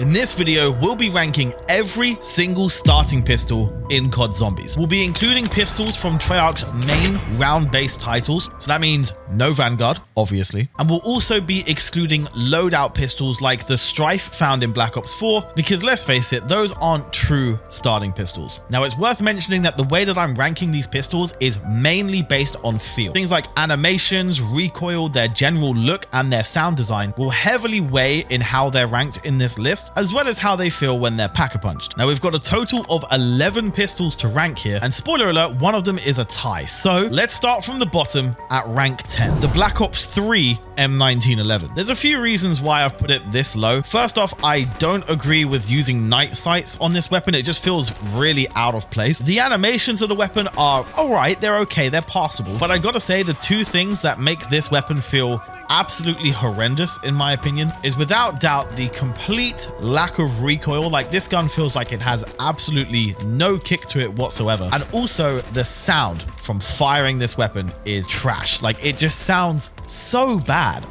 In this video, we'll be ranking every single starting pistol in COD Zombies. We'll be including pistols from Treyarch's main round-based titles, so that means no Vanguard, obviously. And we'll also be excluding loadout pistols like the Strife found in Black Ops 4, because let's face it, those aren't true starting pistols. Now, it's worth mentioning that the way that I'm ranking these pistols is mainly based on feel. Things like animations, recoil, their general look, and their sound design will heavily weigh in how they're ranked in this list, as well as how they feel when they're pack-a-punched. Now, we've got a total of 11 pistols to rank here, and spoiler alert, one of them is a tie. So let's start from the bottom at rank 10, the Black Ops 3 M1911. There's a few reasons why I've put it this low. First off, I don't agree with using night sights on this weapon. It just feels really out of place. The animations of the weapon are all right, they're okay, they're passable, but I gotta say the two things that make this weapon feel absolutely horrendous in my opinion is without doubt the complete lack of recoil. Like, this gun feels like it has absolutely no kick to it whatsoever, and also the sound from firing this weapon is trash. Like, it just sounds so bad.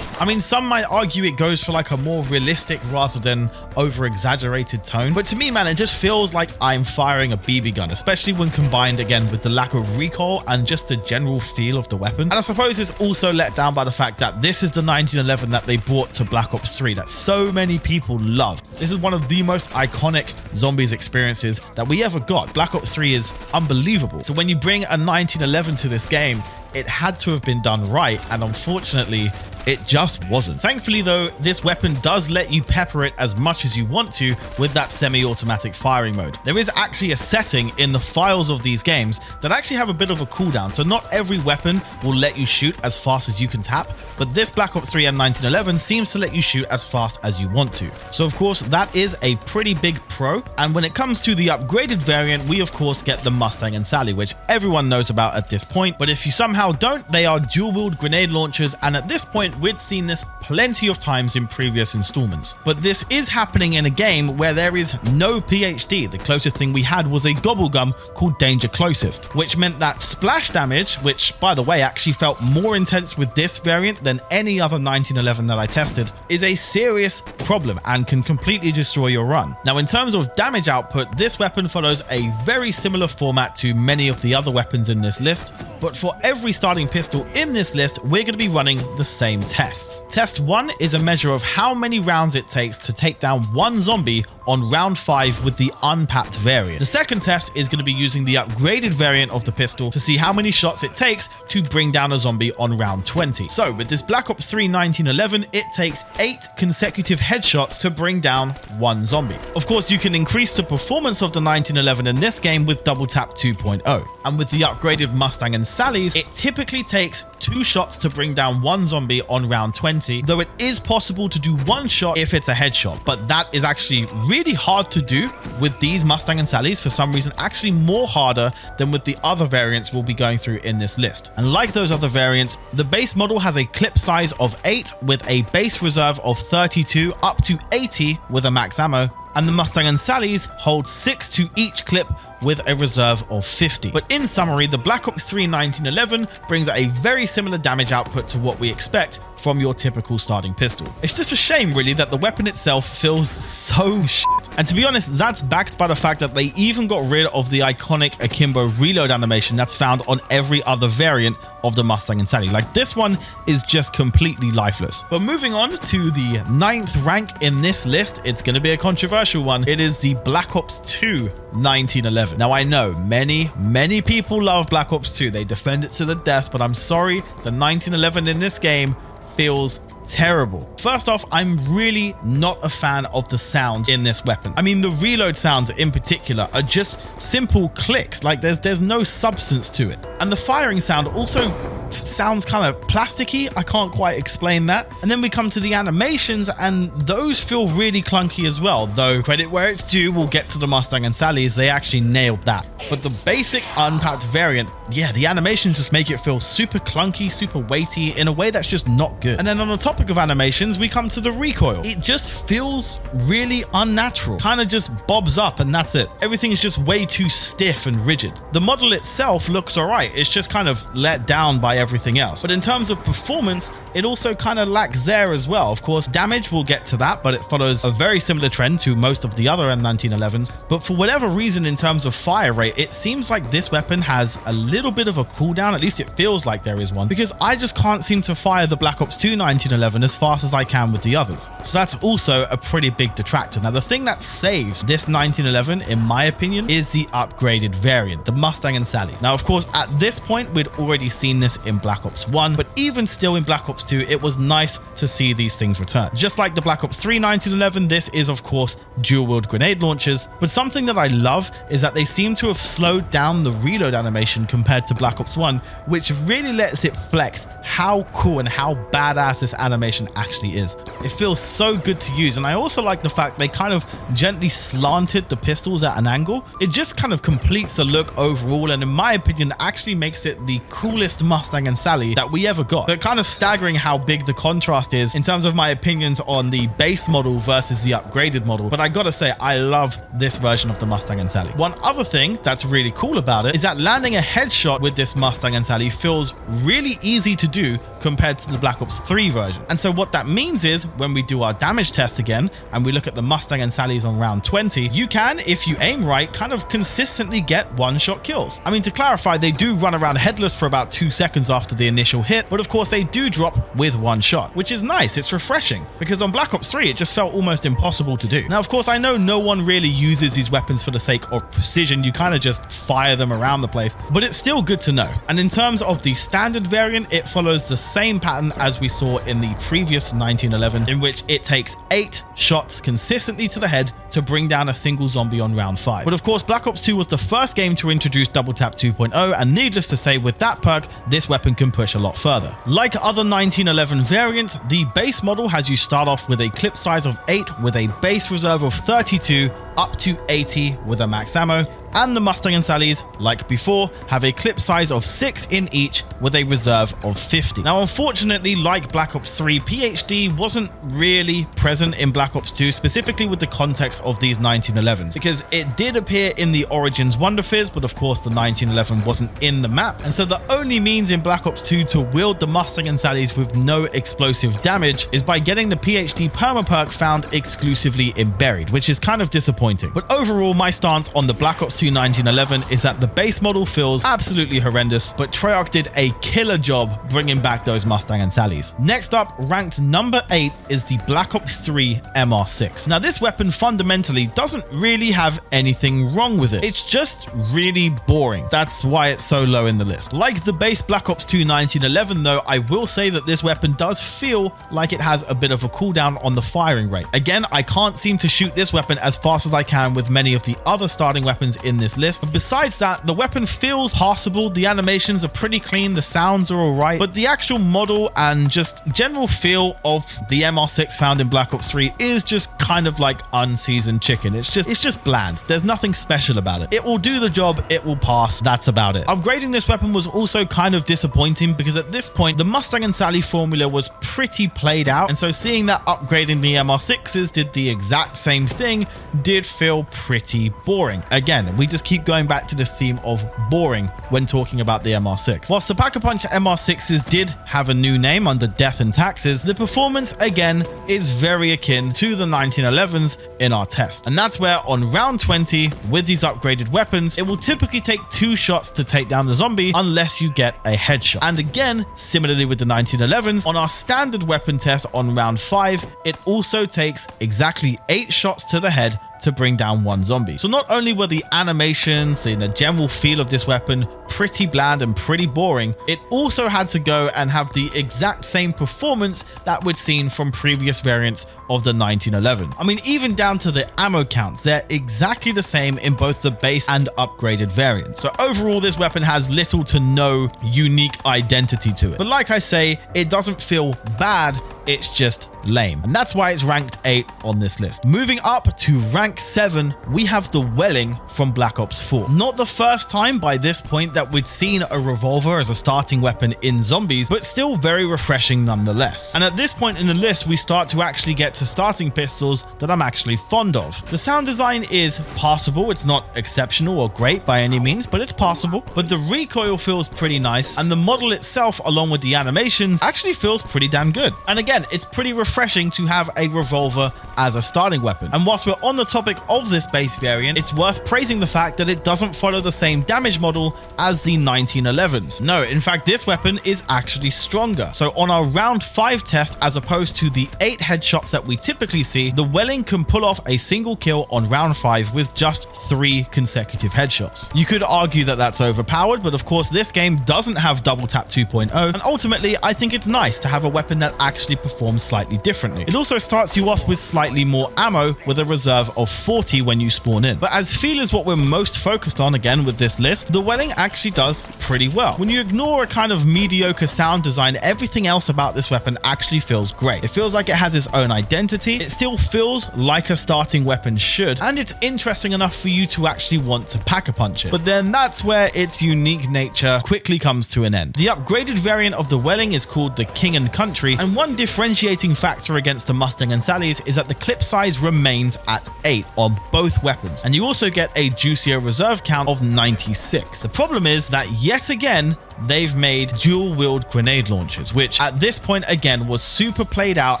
I mean, some might argue it goes for like a more realistic rather than over-exaggerated tone, but to me, man, it just feels like I'm firing a BB gun, especially when combined again with the lack of recoil and just the general feel of the weapon. And I suppose it's also let down by the fact that this is the 1911 that they brought to Black Ops 3 that so many people loved. This is one of the most iconic Zombies experiences that we ever got. Black Ops 3 is unbelievable. So when you bring a 1911 to this game, it had to have been done right, and unfortunately, it just wasn't. Thankfully though, this weapon does let you pepper it as much as you want to with that semi-automatic firing mode. There is actually a setting in the files of these games that actually have a bit of a cooldown, so not every weapon will let you shoot as fast as you can tap, but this Black Ops 3 M1911 seems to let you shoot as fast as you want to. So of course, that is a pretty big pro, and when it comes to the upgraded variant, we of course get the Mustang and Sally, which everyone knows about at this point, but if you somehow don't, they are dual-wield grenade launchers, and at this point, we'd seen this plenty of times in previous installments. But this is happening in a game where there is no PhD. The closest thing we had was a gobblegum called Danger Closest, which meant that splash damage, which by the way actually felt more intense with this variant than any other 1911 that I tested, is a serious problem and can completely destroy your run. Now, in terms of damage output, this weapon follows a very similar format to many of the other weapons in this list, but for every starting pistol in this list, we're going to be running the same tests. Test 1 is a measure of how many rounds it takes to take down one zombie on round 5 with the unpacked variant. The second test is going to be using the upgraded variant of the pistol to see how many shots it takes to bring down a zombie on round 20. So with this Black Ops 3 1911, it takes 8 consecutive headshots to bring down one zombie. Of course, you can increase the performance of the 1911 in this game with Double Tap 2.0. And with the upgraded Mustang and Sally's, it typically takes 2 shots to bring down one zombie on round 20, though it is possible to do 1 shot if it's a headshot, but that is actually really hard to do with these Mustang and Sally's for some reason, actually more harder than with the other variants we'll be going through in this list. And like those other variants, the base model has a clip size of 8 with a base reserve of 32 up to 80 with a max ammo, and the Mustang and Sally's hold 6 to each clip with a reserve of 50. But in summary, the Black Ops 3 1911 brings a very similar damage output to what we expect from your typical starting pistol. It's just a shame really that the weapon itself feels so shit. And to be honest, that's backed by the fact that they even got rid of the iconic akimbo reload animation that's found on every other variant of the Mustang and Sally. Like, this one is just completely lifeless. But moving on to the 9th rank in this list, it's going to be a controversial one. It is the Black Ops 2 1911. Now, I know many people love Black Ops 2. They defend it to the death, but I'm sorry, the 1911 in this game feels terrible. First off, I'm really not a fan of the sound in this weapon. I mean, the reload sounds in particular are just simple clicks. Like, there's no substance to it. And the firing sound also sounds kind of plasticky. I can't quite explain that. And then we come to the animations, and those feel really clunky as well, though credit where it's due, we'll get to the Mustang and Sally's, they actually nailed that. But the basic unpacked variant, yeah, the animations just make it feel super clunky, super weighty in a way that's just not good. And then on the topic of animations, we come to the recoil. It just feels really unnatural, kind of just bobs up and that's it. Everything is just way too stiff and rigid. The model itself looks all right. It's just kind of let down by everything else. But in terms of performance, it also kind of lacks there as well. Of course, damage, we'll get to that, but it follows a very similar trend to most of the other M1911s. But for whatever reason, in terms of fire rate, it seems like this weapon has a little bit of a cooldown. At least it feels like there is one, because I just can't seem to fire the Black Ops 2 1911 as fast as I can with the others. So that's also a pretty big detractor. Now, the thing that saves this 1911, in my opinion, is the upgraded variant, the Mustang and Sally. Now, of course, at this point, we'd already seen this in Black Ops 1, but even still in Black Ops 2, it was nice to see these things return. Just like the Black Ops 3 1911, this is, of course, dual-wield grenade launchers, but something that I love is that they seem to have slowed down the reload animation compared to Black Ops 1, which really lets it flex how cool and how badass this animation actually is. It feels so good to use, and I also like the fact they kind of gently slanted the pistols at an angle. It just kind of completes the look overall, and in my opinion, actually makes it the coolest Mustang and Sally that we ever got. But kind of staggering how big the contrast is in terms of my opinions on the base model versus the upgraded model. But I gotta say, I love this version of the Mustang and Sally. One other thing that's really cool about it is that landing a headshot with this Mustang and Sally feels really easy to do compared to the Black Ops 3 version. And so what that means is when we do our damage test again and we look at the Mustang and Sally's on round 20, you can, if you aim right, kind of consistently get one-shot kills. I mean, to clarify, they do run around headless for about 2 seconds after the initial hit, but of course they do drop with one shot, which is nice. It's refreshing, because on Black Ops 3 it just felt almost impossible to do. Now, of course, I know no one really uses these weapons for the sake of precision. You kind of just fire them around the place, but it's still good to know. And in terms of the standard variant, it follows the same pattern as we saw in the previous 1911, in which it takes 8 shots consistently to the head to bring down a single zombie on round 5. But of course, Black Ops 2 was the first game to introduce Double Tap 2.0, and needless to say, with that perk, this weapon can push a lot further. Like other 1911 variants, the base model has you start off with a clip size of 8 with a base reserve of 32 up to 80 with a max ammo, and the Mustang and Sally's, like before, have a clip size of 6 in each with a reserve of 50. Now, unfortunately, like Black Ops 3, PhD wasn't really present in Black Ops 2, specifically with the context of these 1911s, because it did appear in the Origins Wonder Fizz, but of course the 1911 wasn't in the map, and so the only means in Black Ops 2 to wield the Mustang and Sally's with no explosive damage is by getting the PhD perma perk found exclusively in Buried, which is kind of disappointing. But overall, my stance on the Black Ops 2 1911 is that the base model feels absolutely horrendous, but Treyarch did a killer job bringing back those Mustang and Sally's. Next up, ranked number 8 is the Black Ops 3 MR6. Now, this weapon fundamentally doesn't really have anything wrong with it. It's just really boring. That's why it's so low in the list. Like the base Black Ops 2 1911 though, I will say that this weapon does feel like it has a bit of a cooldown on the firing rate. Again, I can't seem to shoot this weapon as fast as I can with many of the other starting weapons in this list. But besides that, the weapon feels passable. The animations are pretty clean, the sounds are alright, but the actual model and just general feel of the MR6 found in Black Ops 3 is just kind of like unseasoned chicken. It's just bland. There's nothing special about it. It will do the job, it will pass, that's about it. Upgrading this weapon was also kind of disappointing, because at this point the Mustang and Sally formula was pretty played out, and so seeing that upgrading the MR6s did the exact same thing did feel pretty boring. Again, we just keep going back to this theme of boring when talking about the MR6. Whilst the Pack-a-Punch MR6s did have a new name under Death and Taxes, the performance again is very akin to the 1911s in our test. And that's where on round 20, with these upgraded weapons, it will typically take 2 shots to take down the zombie unless you get a headshot. And again, similarly with the 1911s, on our standard weapon test on round 5, it also takes exactly 8 shots to the head to bring down 1 zombie. So not only were the animations and the general feel of this weapon pretty bland and pretty boring, it also had to go and have the exact same performance that we'd seen from previous variants of the 1911. I mean, even down to the ammo counts, they're exactly the same in both the base and upgraded variants. So overall, this weapon has little to no unique identity to it. But like I say, it doesn't feel bad, it's just lame. And that's why it's ranked 8 on this list. Moving up to rank 7, we have the Welling from Black Ops 4. Not the first time by this point that we'd seen a revolver as a starting weapon in Zombies, but still very refreshing nonetheless. And at this point in the list, we start to actually get to starting pistols that I'm actually fond of. The sound design is passable. It's not exceptional or great by any means, but it's passable. But the recoil feels pretty nice, and the model itself, along with the animations, actually feels pretty damn good. And again, it's pretty refreshing to have a revolver as a starting weapon. And whilst we're on the topic of this base variant, it's worth praising the fact that it doesn't follow the same damage model as the 1911s. No, in fact, this weapon is actually stronger. So on our round 5 test, as opposed to the 8 headshots that we typically see, the Welling can pull off a single kill on round 5 with just 3 consecutive headshots. You could argue that that's overpowered, but of course this game doesn't have double tap 2.0, and ultimately I think it's nice to have a weapon that actually performs slightly differently. It also starts you off with slightly more ammo with a reserve of 40 when you spawn in. But as feel is what we're most focused on again with this list, the Welling actually does pretty well. When you ignore a kind of mediocre sound design, everything else about this weapon actually feels great. It feels like it has its own identity, it still feels like a starting weapon should, and it's interesting enough for you to actually want to pack-a-punch it. But then that's where its unique nature quickly comes to an end. The upgraded variant of the Welling is called the King and Country, and one differentiating factor against the Mustang and Sally's is that the clip size remains at 8 on both weapons, and you also get a juicier reserve count of 96. The problem is that yet again, they've made dual-wield grenade launchers, which at this point again was super played out.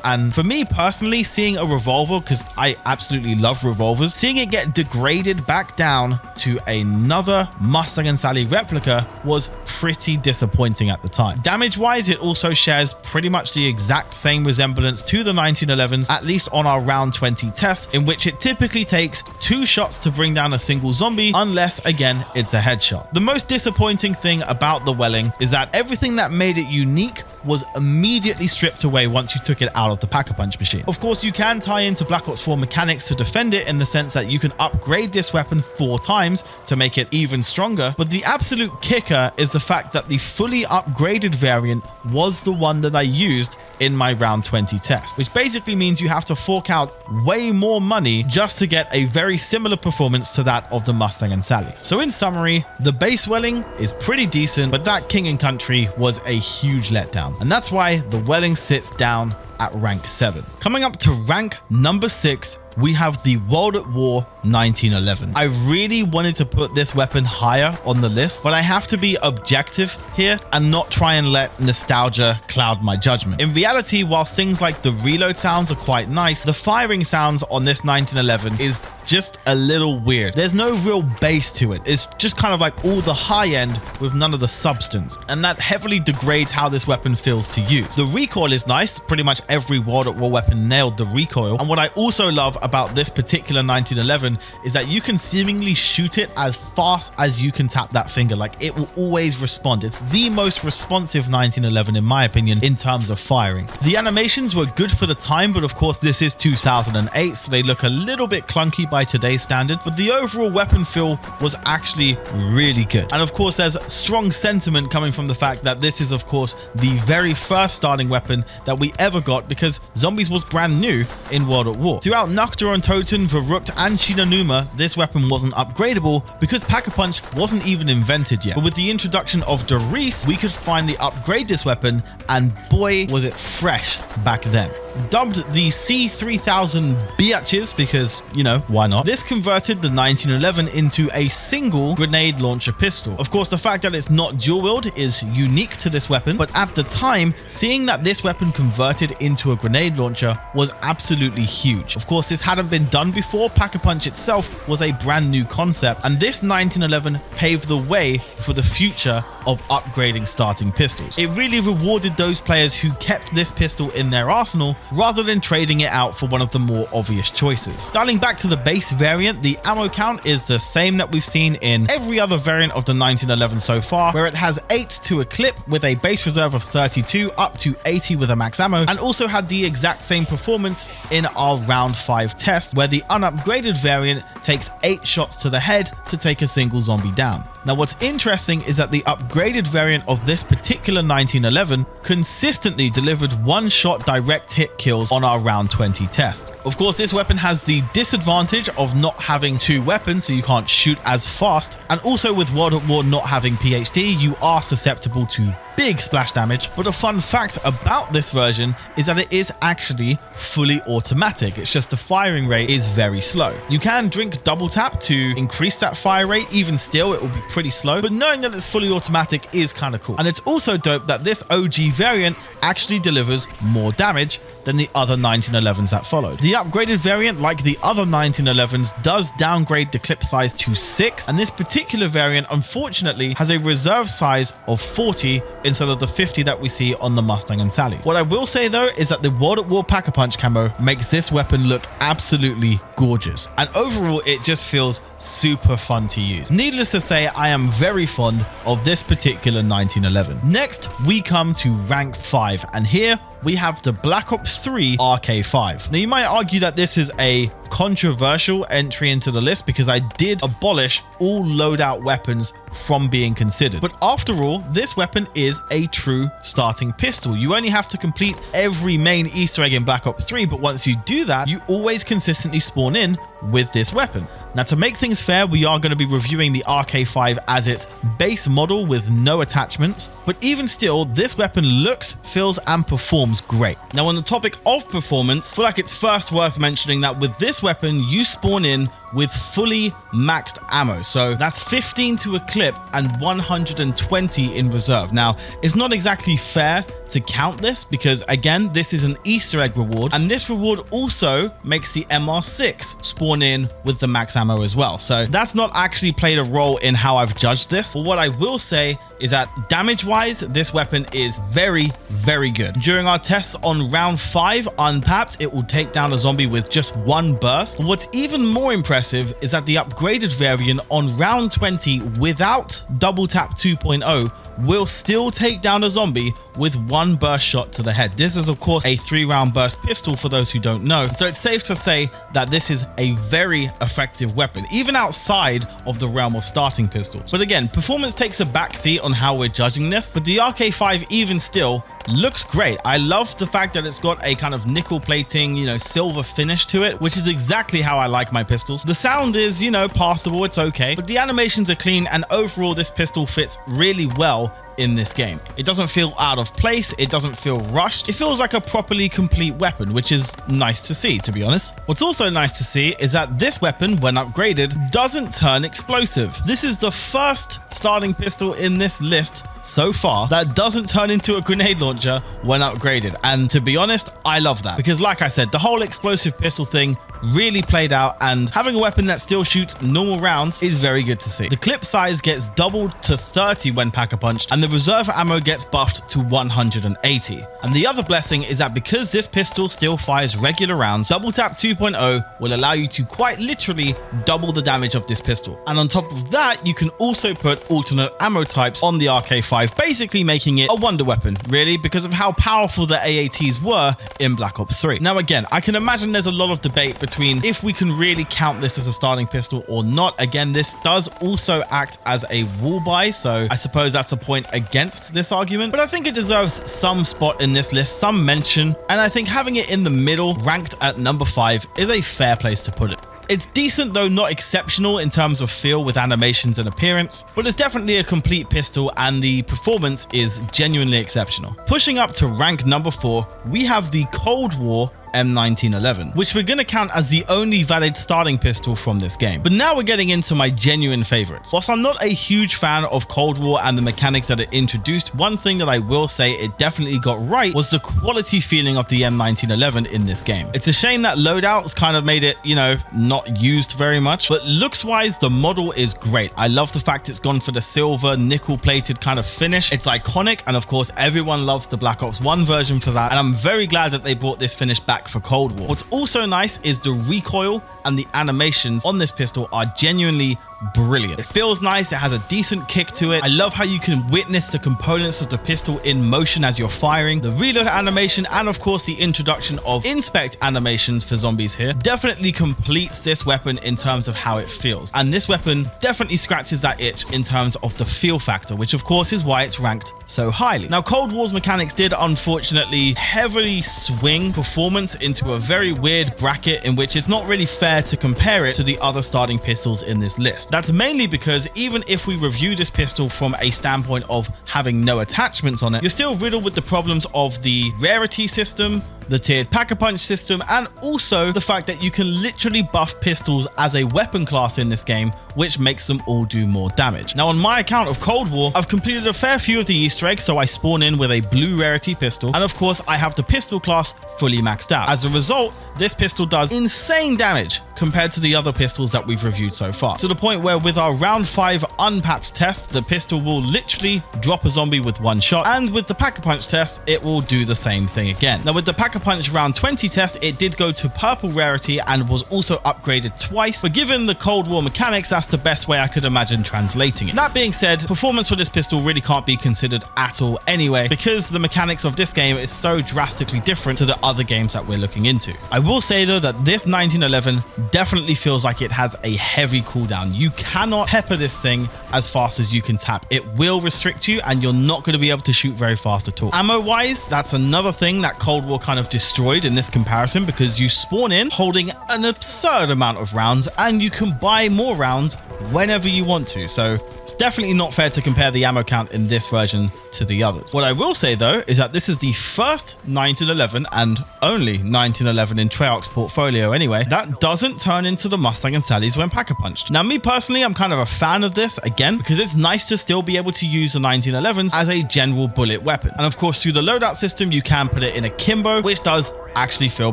And for me personally, seeing a revolver, because I absolutely love revolvers, seeing it get degraded back down to another Mustang and Sally replica was pretty disappointing at the time. Damage-wise, it also shares pretty much the exact same resemblance to the 1911s, at least on our round 20 test, in which it typically takes 2 shots to bring down a single zombie, unless again it's a headshot. The most disappointing thing about the Welling is that everything that made it unique was immediately stripped away once you took it out of the pack-a-punch machine. Of course, you can tie into Black Ops 4 mechanics to defend it in the sense that you can upgrade this weapon 4 times to make it even stronger, but the absolute kicker is the fact that the fully upgraded variant was the one that I used in my round 20 test, which basically means you have to fork out way more money just to get a very similar performance to that of the Mustang and Sally. So in summary, the base Welling is pretty decent, but that King and Country was a huge letdown. And that's why the Welling sits down at rank 7. Coming up to rank number 6, we have the World at War 1911. I really wanted to put this weapon higher on the list, but I have to be objective here and not try and let nostalgia cloud my judgment. In reality, while things like the reload sounds are quite nice, the firing sounds on this 1911 is just a little weird. There's no real bass to it. It's just kind of like all the high end with none of the substance, and that heavily degrades how this weapon feels to use. The recoil is nice. Pretty much every World at War weapon nailed the recoil, and what I also love about this particular 1911 is that you can seemingly shoot it as fast as you can tap that finger. Like, it will always respond. It's the most responsive 1911 in my opinion in terms of firing. The animations were good for the time, but of course this is 2008, so they look a little bit clunky by today's standards, but the overall weapon feel was actually really good. And of course there's strong sentiment coming from the fact that this is of course the very first starting weapon that we ever got, because Zombies was brand new in World at War. Throughout Nocturne, Toten, Verrucht and Shinonuma, this weapon wasn't upgradable because Pack-a-Punch wasn't even invented yet. But with the introduction of Doris, we could finally upgrade this weapon, and boy was it fresh back then. Dubbed the C3000 biatches because, you know, why not? This converted the 1911 into a single grenade launcher pistol. Of course, the fact that it's not dual wield is unique to this weapon, but at the time, seeing that this weapon converted into a grenade launcher was absolutely huge. Of course, this hadn't been done before. Pack-a-Punch itself was a brand new concept, and this 1911 paved the way for the future of upgrading starting pistols. It really rewarded those players who kept this pistol in their arsenal rather than trading it out for one of the more obvious choices. Dialing back to the base variant, the ammo count is the same that we've seen in every other variant of the 1911 so far, where it has 8 to a clip with a base reserve of 32 up to 80 with a max ammo, and also had the exact same performance in our round 5 test, where the unupgraded variant takes 8 shots to the head to take a single zombie down. Now, what's interesting is that the upgraded variant of this particular 1911 consistently delivered one-shot direct hit kills on our round 20 test. Of course, this weapon has the disadvantage of not having two weapons, so you can't shoot as fast, and also with World at War not having PhD, you are susceptible to big splash damage. But a fun fact about this version is that it is actually fully automatic. It's just the firing rate is very slow. You can drink double tap to increase that fire rate. Even still, it will be pretty slow, but knowing that it's fully automatic is kind of cool. And it's also dope that this OG variant actually delivers more damage than the other 1911s that followed. The upgraded variant, like the other 1911s, does downgrade the clip size to 6, and this particular variant unfortunately has a reserve size of 40 instead of the 50 that we see on the Mustang and Sally. What I will say though is that the World at War Pack-a-Punch camo makes this weapon look absolutely gorgeous, and overall it just feels super fun to use. Needless to say, I am very fond of this particular 1911. Next, we come to rank 5, and here we have the Black Ops 3 RK5. Now, you might argue that this is a controversial entry into the list because I did abolish all loadout weapons from being considered. But after all, this weapon is a true starting pistol. You only have to complete every main Easter egg in Black Ops 3, but once you do that, you always consistently spawn in with this weapon. Now, to make things fair, we are going to be reviewing the RK5 as its base model with no attachments, but even still, this weapon looks, feels, and performs great. Now, on the topic of performance, I feel like it's first worth mentioning that with this weapon, you spawn in with fully maxed ammo. So that's 15 to a clip and 120 in reserve. Now, it's not exactly fair to count this because, again, this is an Easter egg reward, and this reward also makes the MR6 spawn in with the max ammo as well. So that's not actually played a role in how I've judged this. But what I will say is that damage-wise, this weapon is very, very good. During our tests on round 5 unpapped, it will take down a zombie with just one burst. But what's even more impressive is that the upgraded variant on round 20 without double tap 2.0 will still take down a zombie with one burst shot to the head. This is of course a 3-round burst pistol for those who don't know, so it's safe to say that this is a very effective weapon, even outside of the realm of starting pistols. But again, performance takes a backseat on how we're judging this, but the RK5 even still looks great. I love the fact that it's got a kind of nickel plating, you know, silver finish to it, which is exactly how I like my pistols. The sound is, you know, passable, it's okay, but the animations are clean, and overall this pistol fits really well in this game. It doesn't feel out of place, it doesn't feel rushed, it feels like a properly complete weapon, which is nice to see, to be honest. What's also nice to see is that this weapon, when upgraded, doesn't turn explosive. This is the first starting pistol in this list so far that doesn't turn into a grenade launcher when upgraded, and to be honest, I love that, because like I said, the whole explosive pistol thing really played out, and having a weapon that still shoots normal rounds is very good to see. The clip size gets doubled to 30 when pack-a-punched, and the reserve ammo gets buffed to 180. And the other blessing is that because this pistol still fires regular rounds, double tap 2.0 will allow you to quite literally double the damage of this pistol. And on top of that, you can also put alternate ammo types on the RK5, basically making it a wonder weapon, really, because of how powerful the AATs were in Black Ops 3. Now again, I can imagine there's a lot of debate between if we can really count this as a starting pistol or not. Again, this does also act as a wall buy, so I suppose that's a point against this argument, but I think it deserves some spot in this list, some mention, and I think having it in the middle, ranked at number 5, is a fair place to put it. It's decent, though not exceptional in terms of feel with animations and appearance, but it's definitely a complete pistol, and the performance is genuinely exceptional. Pushing up to rank number 4, we have the Cold War M1911, which we're going to count as the only valid starting pistol from this game. But now we're getting into my genuine favorites. Whilst I'm not a huge fan of Cold War and the mechanics that it introduced, one thing that I will say it definitely got right was the quality feeling of the M1911 in this game. It's a shame that loadouts kind of made it, you know, not used very much, but looks wise, the model is great. I love the fact it's gone for the silver nickel plated kind of finish. It's iconic, and of course everyone loves the Black Ops 1 version for that, and I'm very glad that they brought this finish back for Cold War. What's also nice is the recoil and the animations on this pistol are genuinely brilliant. It feels nice. It has a decent kick to it. I love how you can witness the components of the pistol in motion as you're firing. The reload animation and of course the introduction of inspect animations for zombies here definitely completes this weapon in terms of how it feels. And this weapon definitely scratches that itch in terms of the feel factor, which of course is why it's ranked so highly. Now, Cold War's mechanics did unfortunately heavily swing performance into a very weird bracket in which it's not really fair to compare it to the other starting pistols in this list. That's mainly because even if we review this pistol from a standpoint of having no attachments on it, you're still riddled with the problems of the rarity system, the tiered pack-a-punch system, and also the fact that you can literally buff pistols as a weapon class in this game, which makes them all do more damage. Now, on my account of Cold War, I've completed a fair few of the Easter eggs, so I spawn in with a blue rarity pistol, and of course I have the pistol class fully maxed out. As a result, this pistol does insane damage compared to the other pistols that we've reviewed so far, to the point where with our round 5 unpapped test, the pistol will literally drop a zombie with one shot, and with the pack-a-punch test, it will do the same thing again. Now, with the pack-a-punch round 20 test, it did go to purple rarity and was also upgraded twice, but given the Cold War mechanics, that's the best way I could imagine translating it. That being said, performance for this pistol really can't be considered at all anyway, because the mechanics of this game is so drastically different to the other games that we're looking into. I will say though that this 1911 definitely feels like it has a heavy cooldown. You cannot pepper this thing as fast as you can tap. It will restrict you and you're not going to be able to shoot very fast at all. Ammo wise, that's another thing that Cold War kind of destroyed in this comparison, because you spawn in holding an absurd amount of rounds and you can buy more rounds whenever you want to. So it's definitely not fair to compare the ammo count in this version to the others. What I will say though is that this is the first 1911 and only 1911 in Treyarch's portfolio anyway that doesn't turn into the Mustang and Sally's when pack-a-punched. Now, me personally, I'm kind of a fan of this again because it's nice to still be able to use the 1911s as a general bullet weapon. And of course, through the loadout system, you can put it in akimbo, which does actually feel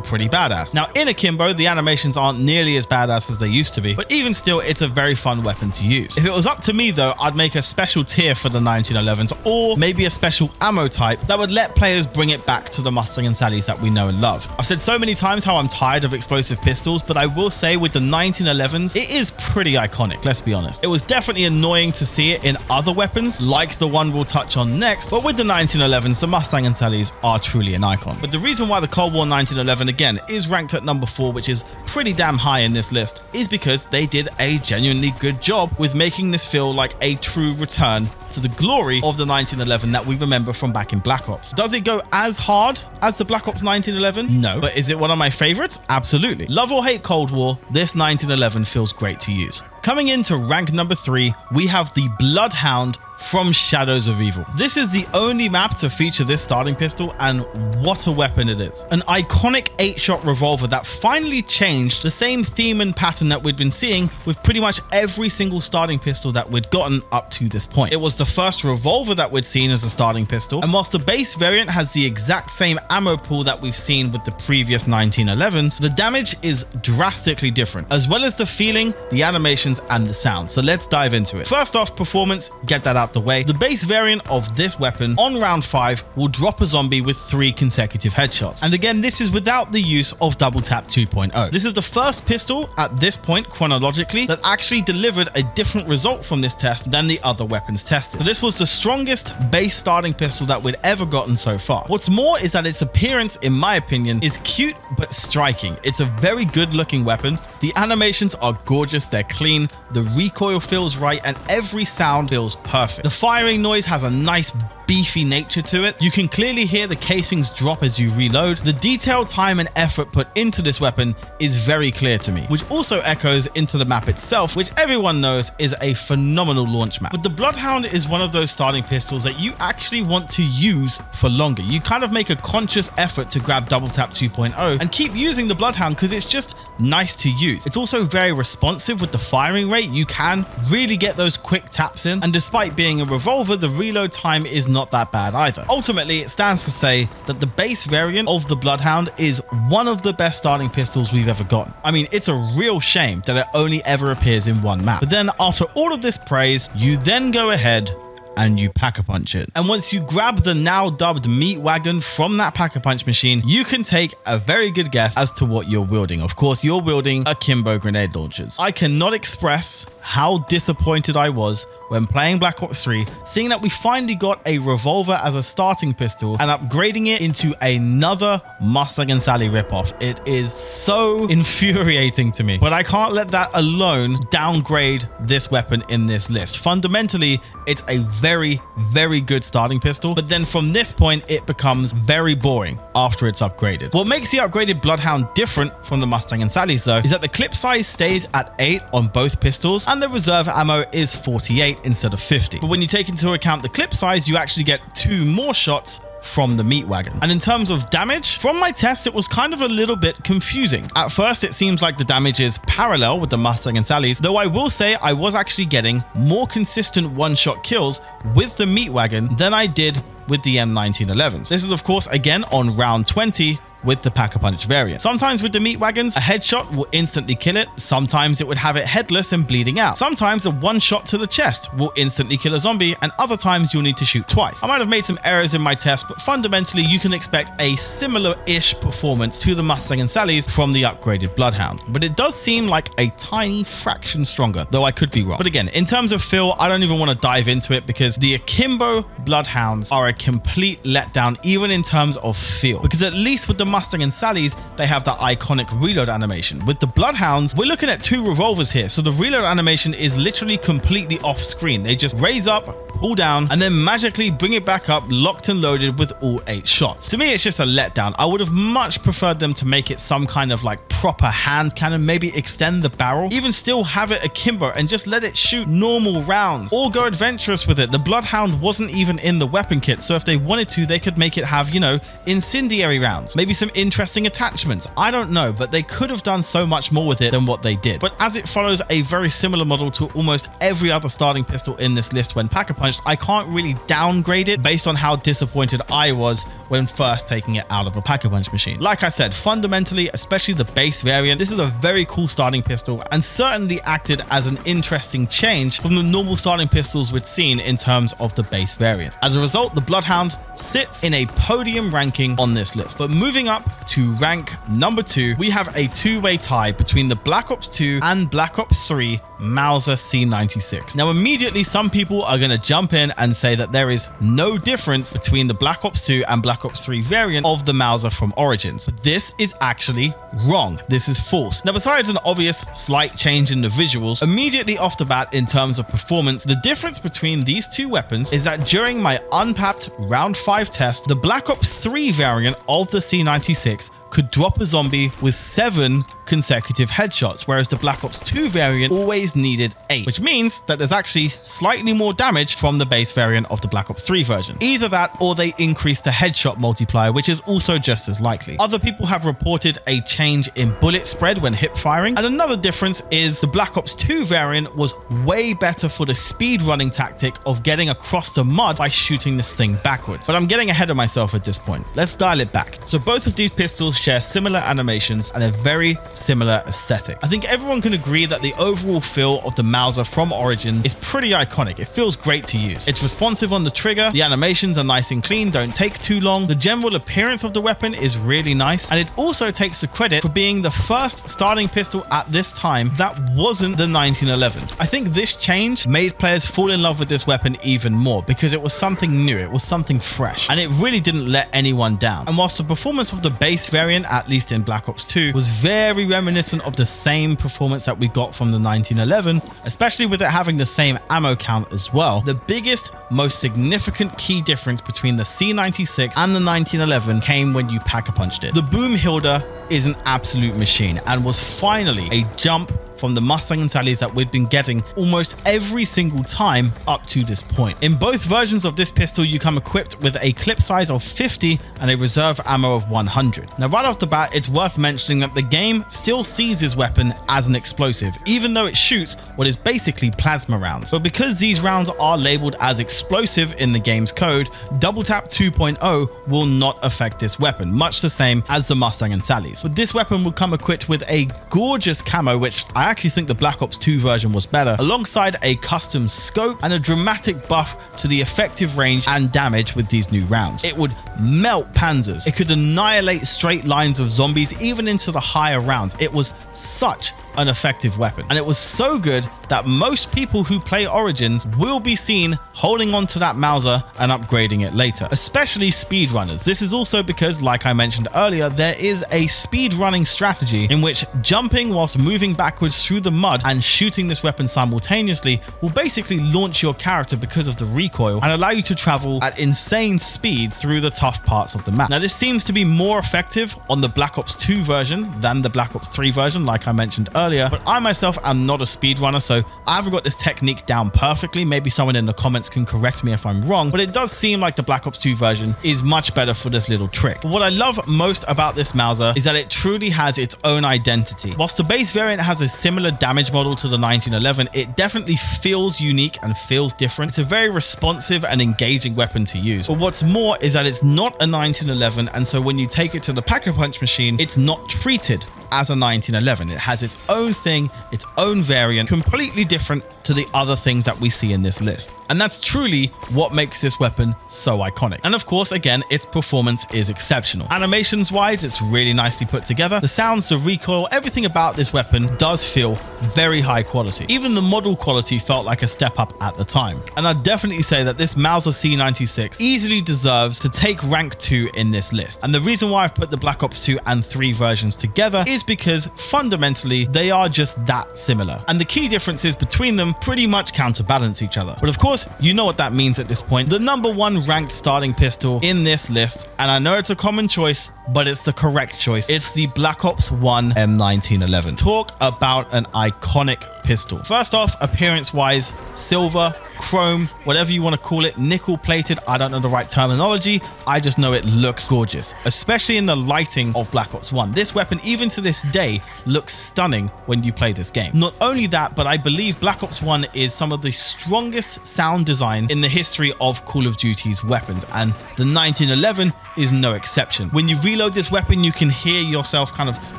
pretty badass. Now, in akimbo, the animations aren't nearly as badass as they used to be, but even still, it's a very fun weapon to use. If it was up to me though, I'd make a special tier for the 1911s, or maybe a special ammo type that would let players bring it back to the Mustang and Sally's that we know and love. I've said so many times how I'm tired of explosive pistols, but I will say with the 1911s, it is pretty iconic, let's be honest. It was definitely annoying to see it in other weapons, like the one we'll touch on next, but with the 1911s, the Mustang and Sally's are truly an icon. But the reason why the Cold War 1911 again is ranked at number 4, which is pretty damn high in this list, is because they did a genuinely good job with making this feel like a true return to the glory of the 1911 that we remember from back in Black Ops. Does it go as hard as the Black Ops 1911? No. But is it one of my favorites? Absolutely. Love or hate Cold War, this 1911 feels great to use. Coming into rank number 3, we have the Bloodhound from Shadows of Evil. This is the only map to feature this starting pistol, and what a weapon it is. An iconic 8-shot revolver that finally changed the same theme and pattern that we'd been seeing with pretty much every single starting pistol that we'd gotten up to this point. It was the first revolver that we'd seen as a starting pistol, and whilst the base variant has the exact same ammo pool that we've seen with the previous 1911s, the damage is drastically different, as well as the feeling, the animations, and the sound. So let's dive into it. First off, performance, get that out the way. The base variant of this weapon on round 5 will drop a zombie with 3 consecutive headshots. And again, this is without the use of double tap 2.0. This is the first pistol at this point chronologically that actually delivered a different result from this test than the other weapons tested. So this was the strongest base starting pistol that we'd ever gotten so far. What's more is that its appearance, in my opinion, is cute but striking. It's a very good looking weapon. The animations are gorgeous, they're clean, the recoil feels right, and every sound feels perfect. The firing noise has a nice beefy nature to it. You can clearly hear the casings drop as you reload. The detail, time, and effort put into this weapon is very clear to me, which also echoes into the map itself, which everyone knows is a phenomenal launch map. But the Bloodhound is one of those starting pistols that you actually want to use for longer. You kind of make a conscious effort to grab double tap 2.0 and keep using the Bloodhound because it's just nice to use. It's also very responsive with the firing rate. You can really get those quick taps in, and despite being a revolver, the reload time is not that bad either. Ultimately, it stands to say that the base variant of the Bloodhound is one of the best starting pistols we've ever gotten. I mean, it's a real shame that it only ever appears in one map. But then after all of this praise, you then go ahead and you pack-a-punch it. And once you grab the now dubbed meat wagon from that pack-a-punch machine, you can take a very good guess as to what you're wielding. Of course, you're wielding akimbo grenade launchers. I cannot express how disappointed I was when playing Black Ops 3, seeing that we finally got a revolver as a starting pistol and upgrading it into another Mustang and Sally ripoff. It is so infuriating to me, but I can't let that alone downgrade this weapon in this list. Fundamentally, it's a very, very good starting pistol, but then from this point, it becomes very boring after it's upgraded. What makes the upgraded Bloodhound different from the Mustang and Sally's though, is that the clip size stays at 8 on both pistols and the reserve ammo is 48 instead of 50. But when you take into account the clip size, you actually get 2 more shots from the meat wagon. And in terms of damage, from my test, it was kind of a little bit confusing. At first, it seems like the damage is parallel with the Mustang and Sally's, though I will say I was actually getting more consistent one-shot kills with the meat wagon than I did with the M1911s. This is of course again on round 20 with the pack-a-punch variant. Sometimes with the meat wagons, a headshot will instantly kill it. Sometimes it would have it headless and bleeding out. Sometimes a one shot to the chest will instantly kill a zombie, and other times you'll need to shoot twice. I might have made some errors in my test, but fundamentally you can expect a similar-ish performance to the Mustang and Sally's from the upgraded Bloodhound. But it does seem like a tiny fraction stronger, though I could be wrong. But again, in terms of feel, I don't even want to dive into it because the Akimbo Bloodhounds are a complete letdown, even in terms of feel. Because at least with the Mustang and Sally's, they have that iconic reload animation. With the Bloodhounds, we're looking at 2 revolvers here, so the reload animation is literally completely off screen. They just raise up, pull down, and then magically bring it back up, locked and loaded with all 8 shots. To me, it's just a letdown. I would have much preferred them to make it some kind of like proper hand cannon, maybe extend the barrel, even still have it akimbo and just let it shoot normal rounds, or go adventurous with it. The Bloodhound wasn't even in the weapon kit, so if they wanted to, they could make it have, you know, incendiary rounds, maybe some interesting attachments. I don't know, but they could have done so much more with it than what they did. But as it follows a very similar model to almost every other starting pistol in this list when pack-a-punched, I can't really downgrade it based on how disappointed I was when first taking it out of a pack-a-punch machine. Like I said, fundamentally, especially the base variant, this is a very cool starting pistol and certainly acted as an interesting change from the normal starting pistols we'd seen in terms of the base variant. As a result, the Bloodhound sits in a podium ranking on this list. But moving up to rank number 2, we have a 2-way tie between the Black Ops 2 and Black Ops 3 Mauser C96. Now, immediately, some people are going to jump in and say that there is no difference between the Black Ops 2 and Black Ops 3 variant of the Mauser from Origins. But this is actually wrong. This is false. Now, besides an obvious slight change in the visuals, immediately off the bat in terms of performance, the difference between these 2 weapons is that during my unpapped round 5 test, the Black Ops 3 variant of the C96 could drop a zombie with 7 consecutive headshots, whereas the Black Ops 2 variant always needed 8, which means that there's actually slightly more damage from the base variant of the Black Ops 3 version. Either that or they increased the headshot multiplier, which is also just as likely. Other people have reported a change in bullet spread when hip firing, and another difference is the Black Ops 2 variant was way better for the speed running tactic of getting across the mud by shooting this thing backwards. But I'm getting ahead of myself at this point. Let's dial it back. So both of these pistols share similar animations and a very similar aesthetic. I think everyone can agree that the overall feel of the Mauser from Origin is pretty iconic. It feels great to use. It's responsive on the trigger, the animations are nice and clean, don't take too long, the general appearance of the weapon is really nice, and it also takes the credit for being the first starting pistol at this time that wasn't the 1911. I think this change made players fall in love with this weapon even more because it was something new, it was something fresh, and it really didn't let anyone down. And whilst the performance of the base variant, at least in Black Ops 2, was very reminiscent of the same performance that we got from the 1911, especially with it having the same ammo count as well, the biggest, most significant key difference between the C96 and the 1911 came when you pack-a-punched it. The Boom Hilda is an absolute machine and was finally a jump from the Mustang and Sally's that we'd been getting almost every single time up to this point. In both versions of this pistol, you come equipped with a clip size of 50 and a reserve ammo of 100. Now, right off the bat, it's worth mentioning that the game still sees this weapon as an explosive, even though it shoots what is basically plasma rounds. But because these rounds are labeled as explosive in the game's code, Double Tap 2.0 will not affect this weapon, much the same as the Mustang and Sally's. But this weapon will come equipped with a gorgeous camo, which I actually think the Black Ops 2 version was better, alongside a custom scope and a dramatic buff to the effective range and damage with these new rounds. It would melt panzers. It could annihilate straight lines of zombies even into the higher rounds. It was such an effective weapon, and it was so good that most people who play Origins will be seen holding on to that Mauser and upgrading it later, especially speedrunners. This is also because, like I mentioned earlier, there is a speedrunning strategy in which jumping whilst moving backwards through the mud and shooting this weapon simultaneously will basically launch your character because of the recoil and allow you to travel at insane speeds through the tough parts of the map. Now, this seems to be more effective on the Black Ops 2 version than the Black Ops 3 version, like I mentioned earlier, but I myself am not a speedrunner, so I haven't got this technique down perfectly. Maybe someone in the comments can correct me if I'm wrong, but it does seem like the Black Ops 2 version is much better for this little trick. But what I love most about this Mauser is that it truly has its own identity. Whilst the base variant has a similar damage model to the 1911, it definitely feels unique and feels different. It's a very responsive and engaging weapon to use. But what's more is that it's not a 1911, and so when you take it to the Pack-a-Punch machine, it's not treated as a 1911. It has its own thing, its own variant, completely different to the other things that we see in this list. And that's truly what makes this weapon so iconic. And of course, again, its performance is exceptional. Animations wise, it's really nicely put together. The sounds, the recoil, everything about this weapon does feel very high quality. Even the model quality felt like a step up at the time. And I'd definitely say that this Mauser C96 easily deserves to take rank 2 in this list. And the reason why I've put the Black Ops 2 and 3 versions together is because fundamentally they are just that similar, and the key differences between them pretty much counterbalance each other. But of course, you know what that means at this point. The number 1 ranked starting pistol in this list, and I know it's a common choice, but it's the correct choice. It's the Black Ops 1 M1911. Talk about an iconic pistol. First off, appearance wise, silver, chrome, whatever you want to call it, nickel plated. I don't know the right terminology. I just know it looks gorgeous, especially in the lighting of Black Ops 1. This weapon, even to this day, looks stunning when you play this game. Not only that, but I believe Black Ops 1 is some of the strongest sound design in the history of Call of Duty's weapons, and the 1911 is no exception. When you reload this weapon, you can hear yourself kind of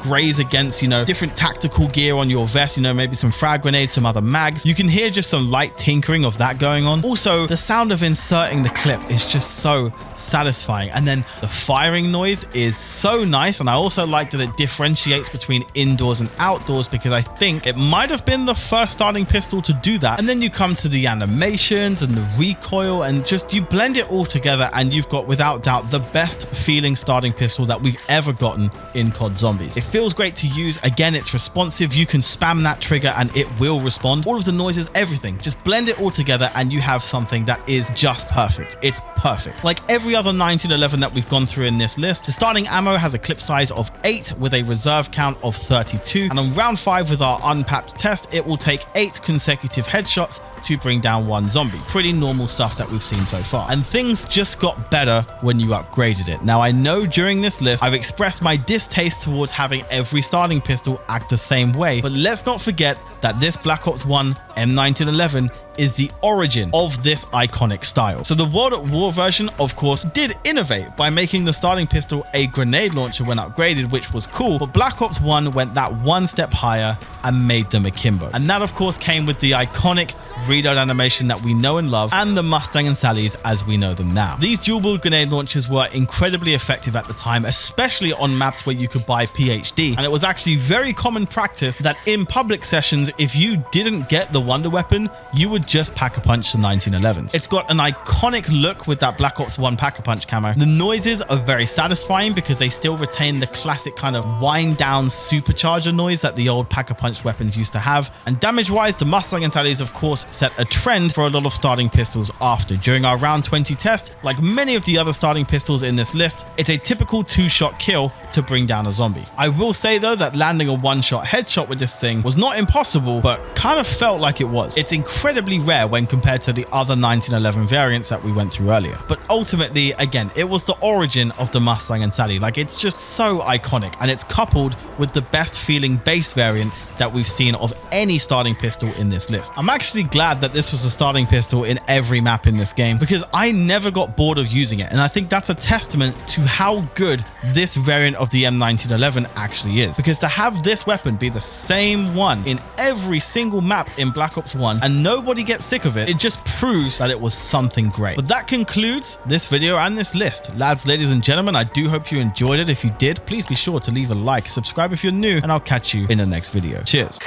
graze against, different tactical gear on your vest, maybe some frag grenades, some other mags. You can hear just some light tinkering of that going on. Also, the sound of inserting the clip is just so satisfying, and then the firing noise is so nice. And I also like that it differentiates between indoors and outdoors, because I think it might have been the first starting pistol to do that. And then you come to the animations and the recoil, and just you blend it all together, and you've got without doubt the best feeling starting pistol that we've ever gotten in COD Zombies. It feels great to use. Again, it's responsive. You can spam that trigger and it will respond. All of the noises, everything, just blend it all together and you have something that is just perfect. It's perfect. Like every other 1911 that we've gone through in this list, the starting ammo has a clip size of 8 with a reserve count of 32, and on round 5 with our unpacked test, it will take 8 consecutive headshots to bring down 1 zombie. Pretty normal stuff that we've seen so far. And things just got better when you upgraded it. Now, I know during this list, I've expressed my distaste towards having every starting pistol act the same way, but let's not forget that this Black Ops 1 M1911 is the origin of this iconic style. So the World at War version, of course, did innovate by making the starting pistol a grenade launcher when upgraded, which was cool, but Black Ops 1 went that one step higher and made them akimbo. And that, of course, came with the iconic reload animation that we know and love, and the Mustang and Sallys as we know them now. These dual wield grenade launchers were incredibly effective at the time, especially on maps where you could buy PhD, and it was actually very common practice that in public sessions, if you didn't get the wonder weapon, you would just pack-a-punch the 1911s. It's got an iconic look with that Black Ops 1 pack-a-punch camo. The noises are very satisfying because they still retain the classic kind of wind-down supercharger noise that the old pack-a-punch weapons used to have. And damage-wise, the Mustang and Sallys, of course, set a trend for a lot of starting pistols after. During our round 20 test, like many of the other starting pistols in this list, it's a typical 2-shot kill to bring down a zombie. I will say though that landing a 1-shot headshot with this thing was not impossible, but kind of felt like it was. It's incredibly relatively rare when compared to the other 1911 variants that we went through earlier. But ultimately, again, it was the origin of the Mustang and Sally. Like, it's just so iconic, and it's coupled with the best feeling base variant that we've seen of any starting pistol in this list. I'm actually glad that this was a starting pistol in every map in this game, because I never got bored of using it, and I think that's a testament to how good this variant of the M1911 actually is, because to have this weapon be the same one in every single map in Black Ops 1 and nobody gets sick of it, it just proves that it was something great. But that concludes this video and this list. Lads, ladies and gentlemen, I do hope you enjoyed it. If you did, please be sure to leave a like, subscribe if you're new, and I'll catch you in the next video. Cheers.